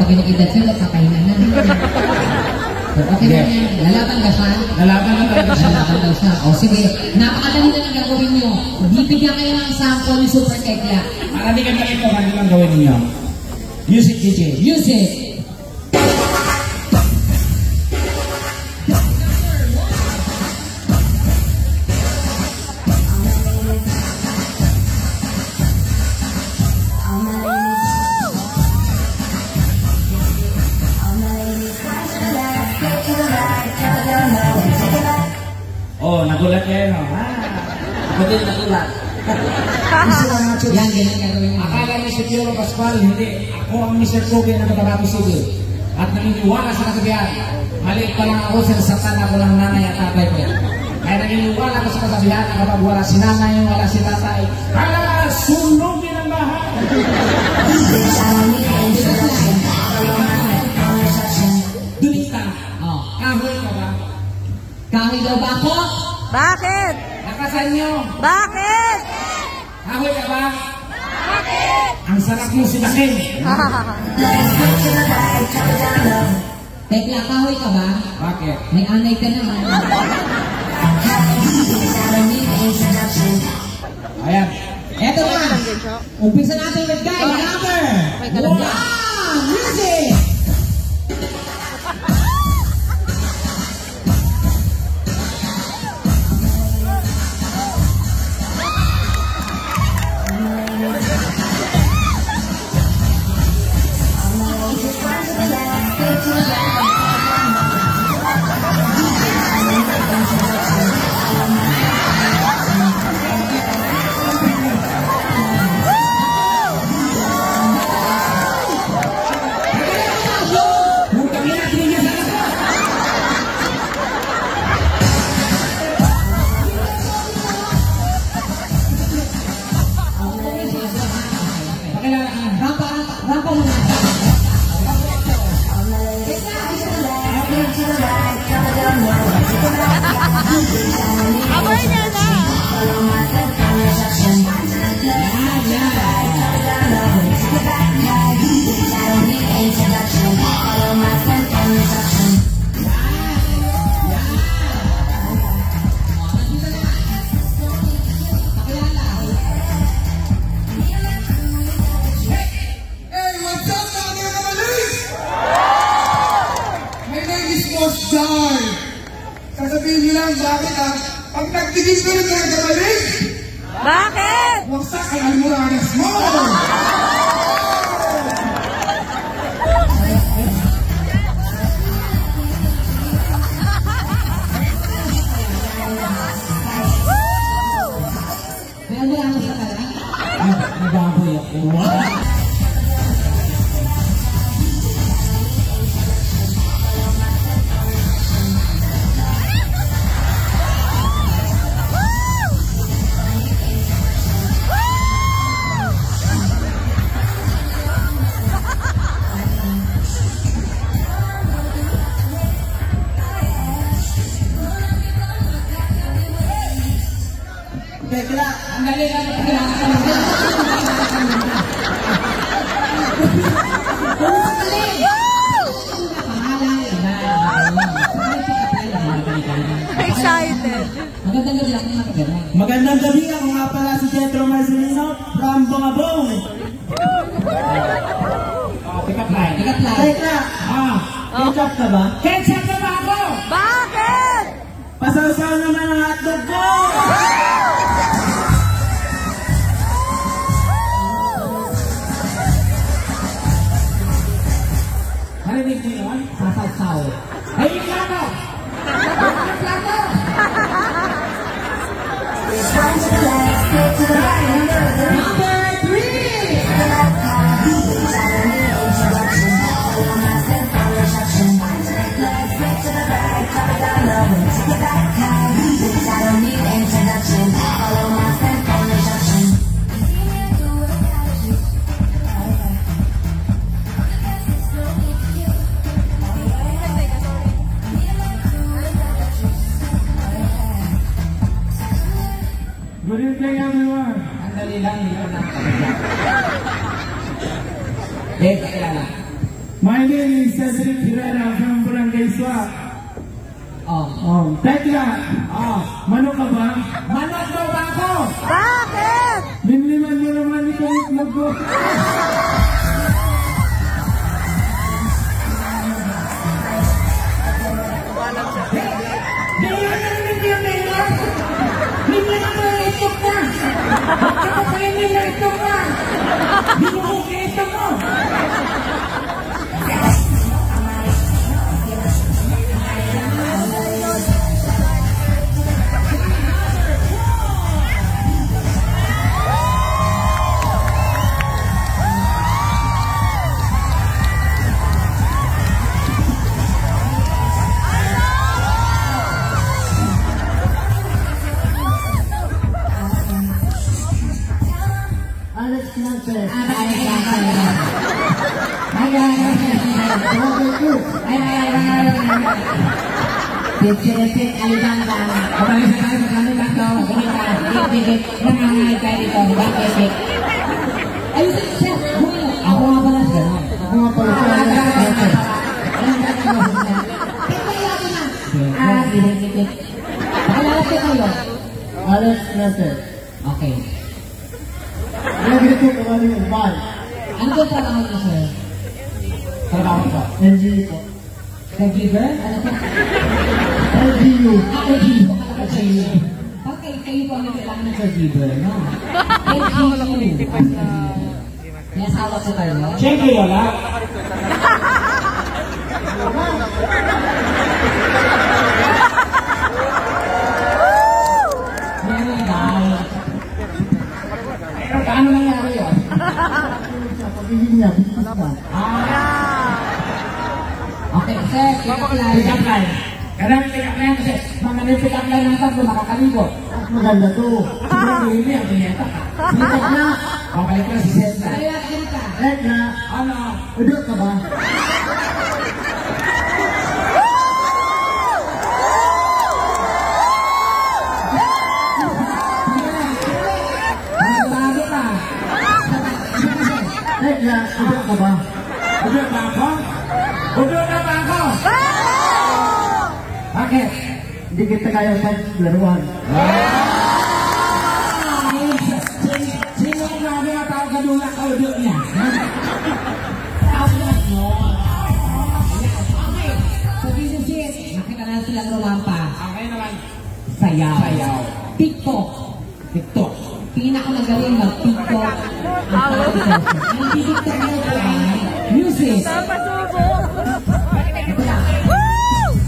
ganyan edad siya, nagpapahinga na. Okay na yan. Lalaban ka siya? Lalaban na talaga siya. Lalaban daw siya. O sige, napakadali na lang gagawin nyo. Bibigyan kayo ng sample ni Super Tekla. Para di ka galing ko, hindi lang gawin ninyo. Music DJ. Music! Oh, nagulat kayo, no? Ako din nagulat. Yan, ganyan gagawin nyo. Akala ni si Piolo Pascual, hindi. Ako ang Mr. Kobe na Cotabato City. At naniniwala sa kasabihan. Maliit pa lang ako, sinasaktan ako ng nanay at tatay ko. Kaya naniniwala ko sa kasabihan na kapag wala si nanay, wala si tatay, kaya sunugin ang bahay. Dunita. Oh. Kahoy ka ba? Kahoy daw ba ako? Bakit? Nakasan nyo? Bakit? Kahoy ka ba? Bakit? Ang sarap mo sinakin. Tekla, kahoy ka ba? Bakit? May anay ka naman. Ayan. Eto na. Umpisa natin with guy number 1. Music! Rampa muna. Abay niya na! Sasabihin nyo lang, bakit pag nagtigis ko rin ka nagkabalik? Bakit? Waksak ang almoranas mo! May almoranas ka pala? Nagaboy ako. Tekla, ang dali lang ang kailangan ka naman. Excited. Magandang gabi ako nakagana. Magandang gabi, ako nga pala si Jetro Marcelino from Bongabong. Pick-up line. Pick-up line. Tekla, ketchup ka ba? Ketchup ka ba ako? Bakit? Pasaw-saw naman ang hotdog ko! Narinig mo yun? Sasaw-saw. Ay, yung plato! Yung plato! Number 3. Good evening, everyone. Ang dali lang, hindi ko nakakabagyan. Eh, kakilala. My My name is Cedric Herrera from Barangay Swak. Tekla, manok ka ba? Manok daw ba ako? Bakit? Limliman mo naman itong itlog ko. Di yan ang naging mayor. Limliman mo yung itlog ka. Bakit ako kainin na itlog ka? Binuhog yung itlog mo. Sip-sip, alibang-bang. Kapalik na tayo sa kanila to. Bip-bip, nangangahay tayo dito. Bip-bip. Ayusin, sir. Ako nga pala, sir. Ako nga pala, sir. Anong gagawin mo, sir? Pagkaya ko na. Bip-bip. Pakalala ko kayo. Alex Nasser. Okay. Lagi ko kamaling ubal. Ano ba trabaho ko, sir? Trabaho ko. NGU po. Caregiver? Ano po? LGU. LGU. Okay, kayo po ang kailangan ng caregiver, no? LGU. May asawa ko kayo? Siyempre wala. Meron daw. Pero paano nangyari yun? Sa pagiging niya, business man. Okay, sir, pick up line. Pick up line. Karang pick up line kasi mga pick up line ng tatlo makakaligot. At maganda to. Siguro hindi ang pineta ka. Pick na. Babalik na si Senta. Kaya, ka. Tekla, Ano? udot ka ba? Magbago ka. Tekla, udot ka ba? Udot na ako? Udot na ba ako? Bakit? Hindi kita kaya laruan. Sino ang grabe na tao kadulak ka udot niya? Okay, so this is it. Nakita na silang rumampa. Okay naman. Sayaw. Sayaw. TikTok. TikTok. Pinakamagaling mag-TikTok ang tao person. Ang TikTok na ito ay music. Ito lang.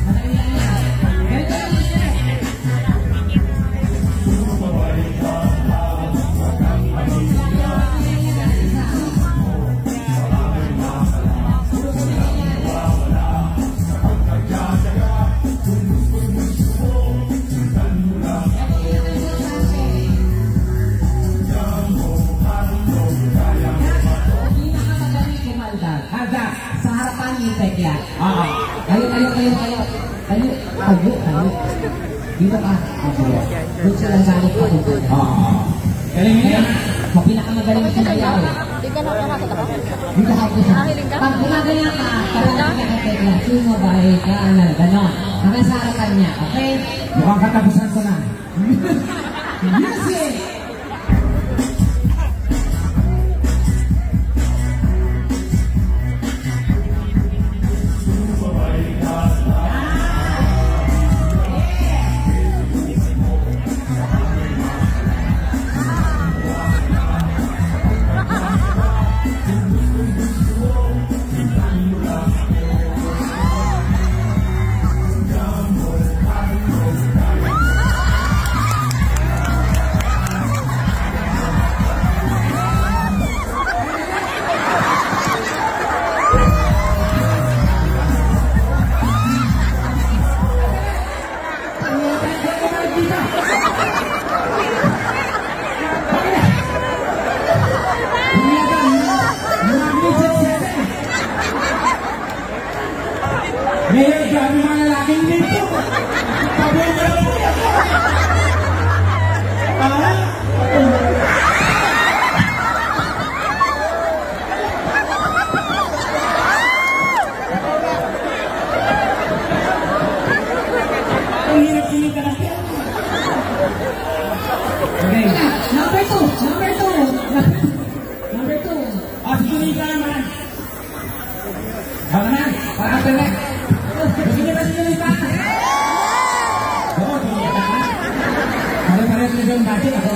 Madali lang yan. Ganito lang yung step. Pinakamagaling kumaldad. Handa. Sa harapan ni Tekla. Oo. Kayo. Dito ka. Doon silang galit pa dito. Oo. Galing niya. Sa pinakamagaling sa sayaw. Dito ka po sa. Pag gumagaya ka, parang ka kay Tekla. Sino ba ka? Ganon. Hanggang sa harapan niya. Okay? Mukhang katapusan ko na. Music! Ngayon, grabe mga lalaking dito. Pabong ka lang po yan.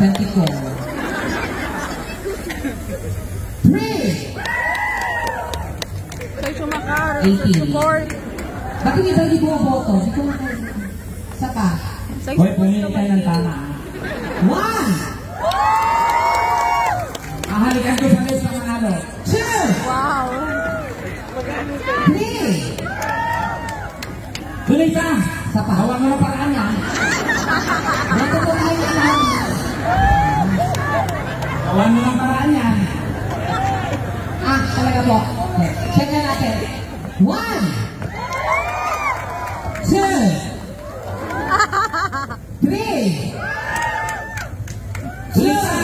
24. 3. Kay Sumakar. 18. Support. Bakit iba hindi bumoboto? Hindi ko makaya. Isa pa. Hoy, pumili tayo ng tama. 1. Ahalikan ko sa list ng manalo. 2. Wow. 3. Tuloy ka! Isa pa. Gawa mo ng paraan yan. Dito po tayo naman. Gawa mo ng paraan yan. Ah, talaga po. Okay. Check na natin. 1. 2. 3. Tuloy ka!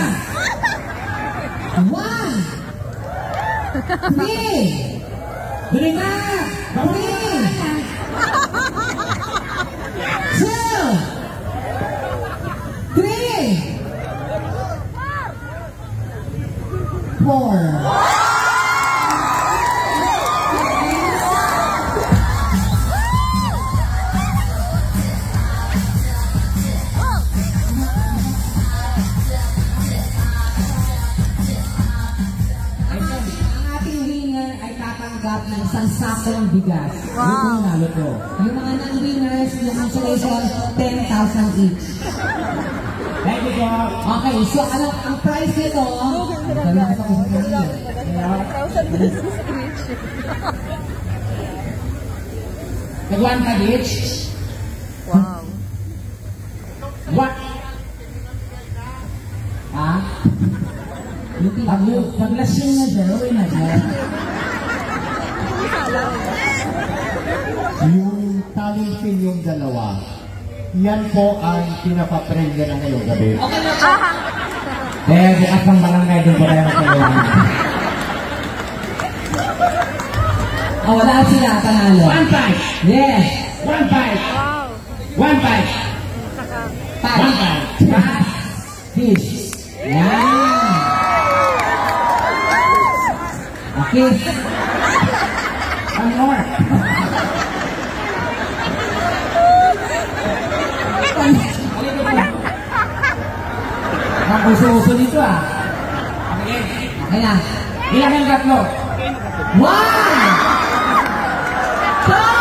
1. 3. Tuloy ka! 3. ng isang sakong bigas. Wow. Luto ko. Yung mga non-winners, yung consolation, 10,000 each. Thank you po. Okay, so ano ang price nito? Nag-1 tag each. Wow. What? Ha? Pag-lasing na siya, uwi na siya. Yung talipin yung dalawa, yan po ang pinapapremya na ngayong gabi. Okay na siya. Eh, bukas ng barangay din po tayo magkaroon. Wala sila, panalo. 1-5. Yes. 1-5. Wow. 1-5. Five. 1-5. Fish. Yan. Okay. One more. Ang uso-uso dito ah. Okay. Kaya, Ilan ang tatlo? one! Two!